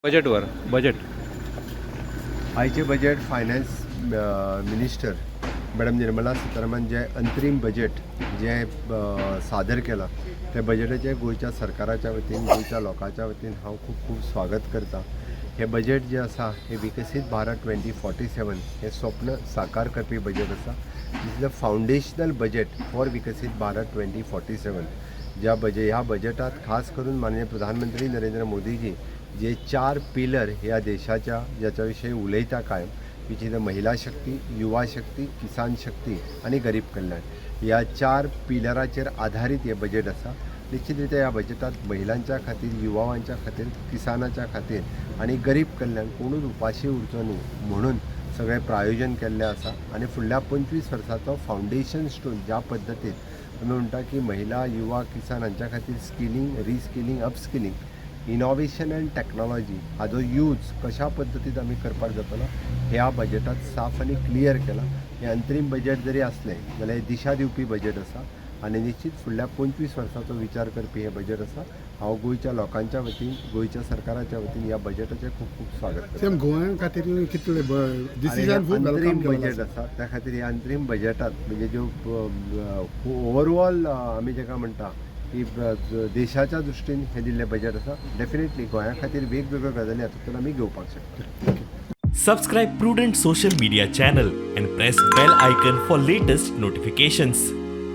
Budget आयचे budget finance minister madam Nirmala Sitharaman जे अंतरीम बजेट जे सादर केलां ते बजेटाचे गोंयच्या सरकाराच्या वतीन गोंयच्या लोकांच्या वतीन हांव खूब खूब स्वागत करता. हे बजेट जे आसा हे विकसीत भारत 2047 हे स्वप्न साकार करपी बजेट आसा. इज द फावंडेशनल बजेट फॉर विकसीत भारत 2047. ह्या बजेटात खास करून माननीय प्रधानमंत्री नरेंद्र मोदीजी जे 4 पिलर ह्या देशाच्या ज्याच्या विषयी उलयता कायम, विच इज द महिला शक्ती, युवा शक्ती, किसान शक्ती आणि गरीब कल्याण. ह्या 4 पिलराचेर आधारित हे बजेट आसा. निश्चितरित्या ह्या बजेटात महिलांच्या खातीर, युवावांच्या खातीर, किसानाच्या खातीर आणि गरीब कल्याण कोणूच उपाशी उरचो न्हू म्हणून सगळें प्रायोजन केल्लें आसा. आणि फुडल्या 25 वर्सांचो फावंडेशन स्टोन ज्या पद्दतीन आमी म्हणटा की महिला, युवा, किसान हांच्या खातीर skilling, reskilling, upskilling, innovation and technology हाजो यूज कशा पद्दतीन आमी करपाक जातलो ह्या बजेटात साफ आनी क्लियर केला. हे अंतरीम बजेट जरी असलें जाल्यार दिशा दिवपी बजेट आसा आनी निश्चित फुडल्या 25 वर्सांचो विचार करपी हे बजेट आसा. हांव गोंयच्या लोकांच्या वतीन, गोंयच्या सरकाराच्या वतीन ह्या बजेटाचें खूब खूब स्वागत करता. गोंया खातीर कितले अंतरीम बजेट आसा त्या खातीर ह्या अंतरीम बजेटात म्हणजे ज्यो ओवरऑल आमी जेका म्हणटा की देशाच्या दृश्टीन हे दिल्लें बजेट आसा. डेफिनेटली गोंया खातीर वेगवेगळ्यो गजाली हातूंतल्यान आमी घेवपाक शकता. Subscribe Prudent social media channel and press bell icon for latest notifications.